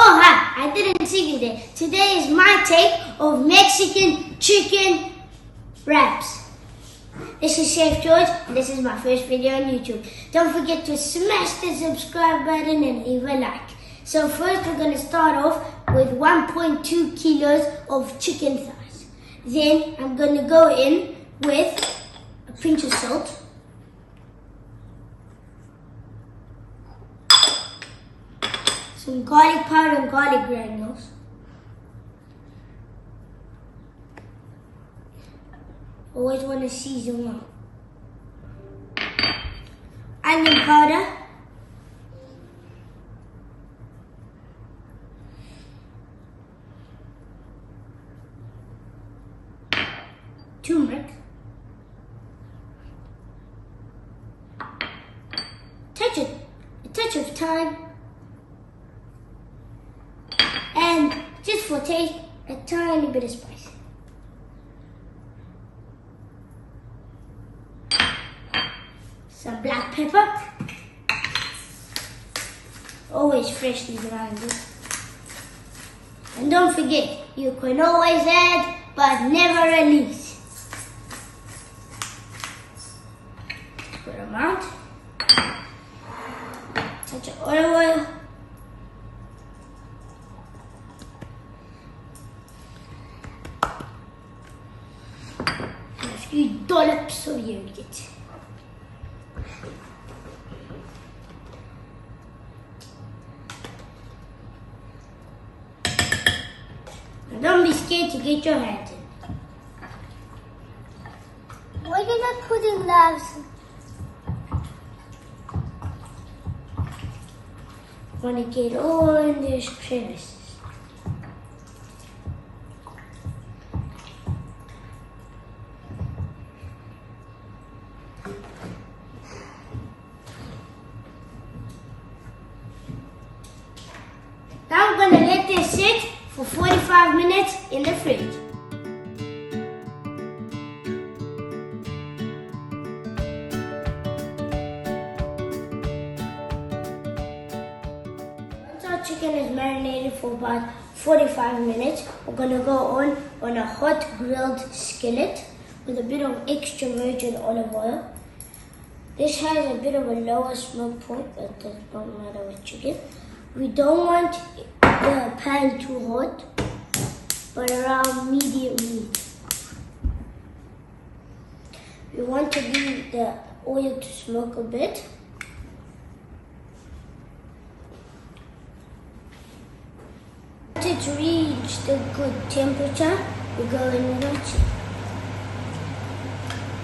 Oh hi, I didn't see you there. Today is my take of Mexican chicken wraps. This is Chef George and this is my first video on YouTube. Don't forget to smash the subscribe button and leave a like. So first we're going to start off with 1.2 kilos of chicken thighs. Then I'm going to go in with a pinch of salt. Some garlic powder and garlic granules. Always want to season well. Onion powder. Turmeric. A touch of thyme. And just for taste, a tiny bit of spice. Some black pepper. Always freshly grounded. And don't forget, you can always add, but never release. Good amount. Touch of olive oil. A few dollops of yogurt. And don't be scared to get your hands in. Why did I put in gloves? Want to get all in those crevices. Now I'm going to let this sit for 45 minutes in the fridge. Once our chicken is marinated for about 45 minutes, we're going to go on a hot grilled skillet with a bit of extra virgin olive oil. This has a bit of a lower smoke point, but that don't matter with chicken. We don't want the pan too hot, but around medium heat. We want to leave the oil to smoke a bit. To reach the good temperature, we go in with our chicken.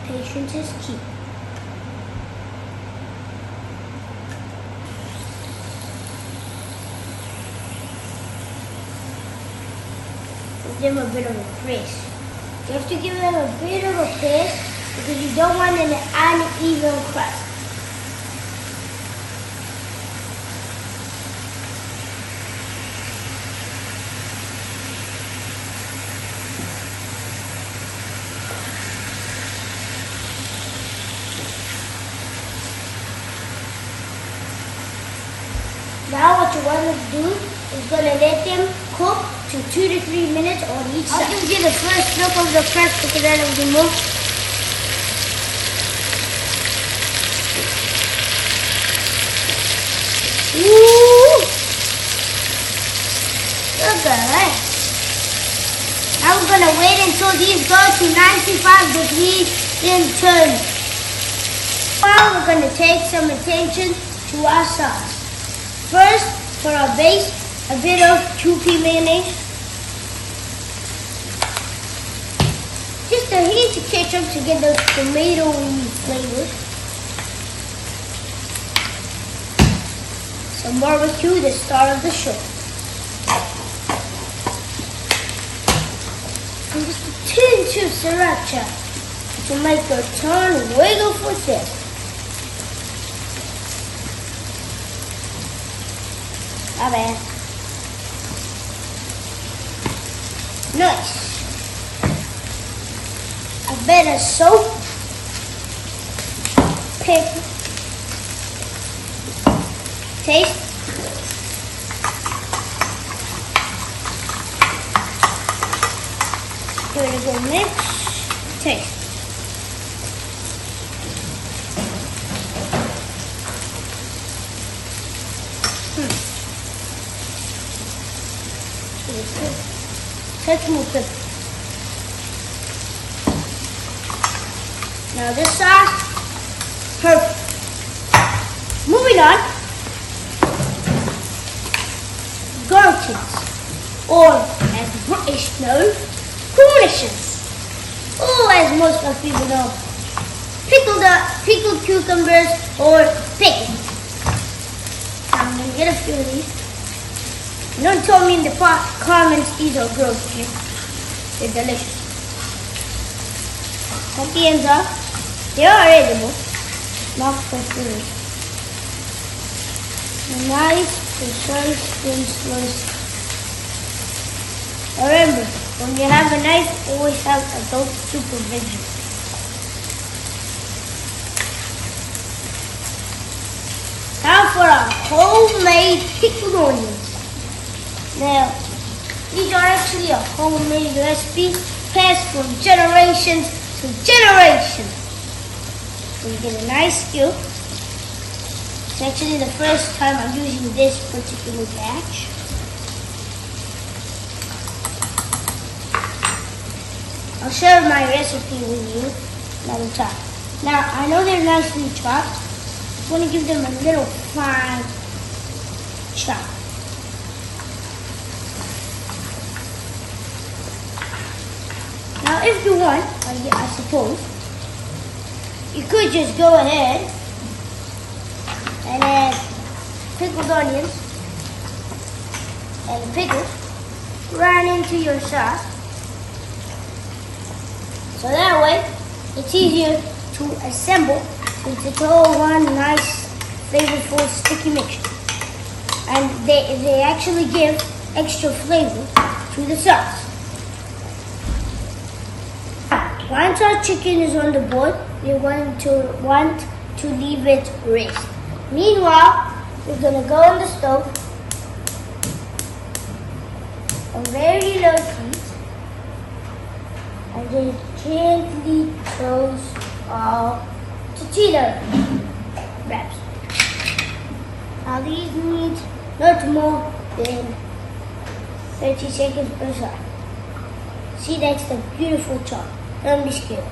Patience is key. Give them a bit of a press. You have to give them a bit of a press because you don't want an uneven crust. Now what you want to do is going to let them cook to 2 to 3 minutes on each side. I'll just get the first look of the crust because I don't do more. Ooh! Look at that. Now we're going to wait until these go to 95 degrees, then turn. Now we're going to take some attention to our sauce. First, for our base, a bit of 2P mayonnaise. Just a hint of ketchup to get those tomato-y flavors. Some barbecue, the star of the show. And just a tinge of sriracha to make our tongue wiggle for this. Not bad. Nice. A bit of soap, pepper, taste, Give it a good mix. Taste. Touch more good. Now this sauce, perfect. Moving on, gherkins, or as the British know, cornishes. Or as most of people know, pickled cucumbers or pickles. Now I'm gonna get a few of these. Don't tell me in the comments these are gross, okay? They're delicious. Cut the ends off. They are edible, not for food. A nice, precise, thin slice. Remember, when you have a knife, always have adult supervision. Now for our homemade pickled onions. Now, these are actually a homemade recipe passed from generations to generations. So you get a nice skew. It's actually the first time I'm using this particular batch. I'll share my recipe with you another time. Now, I know they're nicely chopped. I want to give them a little fine chop. Now, if you want, I suppose, you could just go ahead and add pickled onions and pickles right into your sauce. So that way, it's easier to assemble since it's all one nice, flavorful, sticky mixture. And they actually give extra flavor to the sauce. Once our chicken is on the board, you're going to want to leave it rest. Meanwhile, we're going to go on the stove on very low heat and then gently toast our tortilla wraps. Now these need not more than 30 seconds per side. See, that's the beautiful chop. Don't be scared.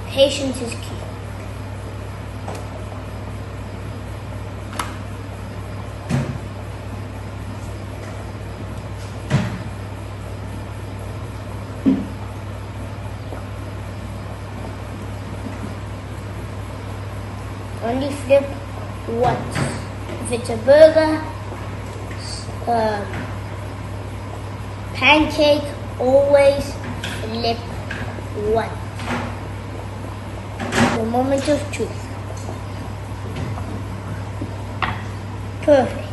Patience is key. Only flip once. If it's a burger, pancake, always flip once. The moment of truth. Perfect.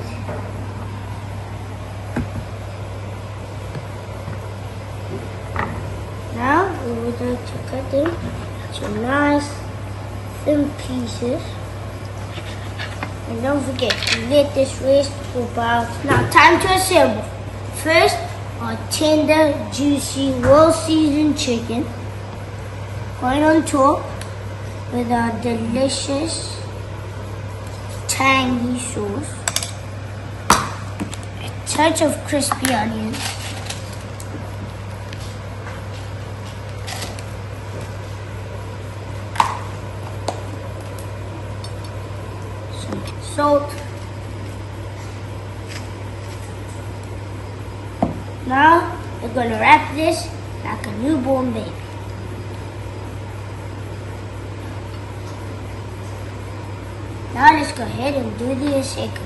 Now we would like to cut them to nice thin pieces. And don't forget to let this rest for about. Now time to assemble. First, our tender, juicy, well-seasoned chicken. Going on top with our delicious, tangy sauce. A touch of crispy onions. Some salt. Now we're going to wrap this like a newborn baby. Now let's go ahead and do the assembly.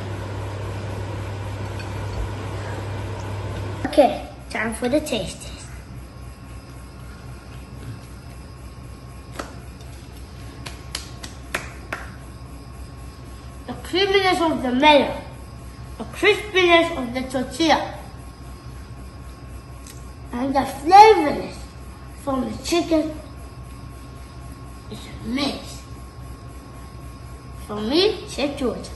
Okay, time for the taste test. The creaminess of the mayo, the crispiness of the tortilla, and the flavorness from the chicken is amazing. For me, Chef George.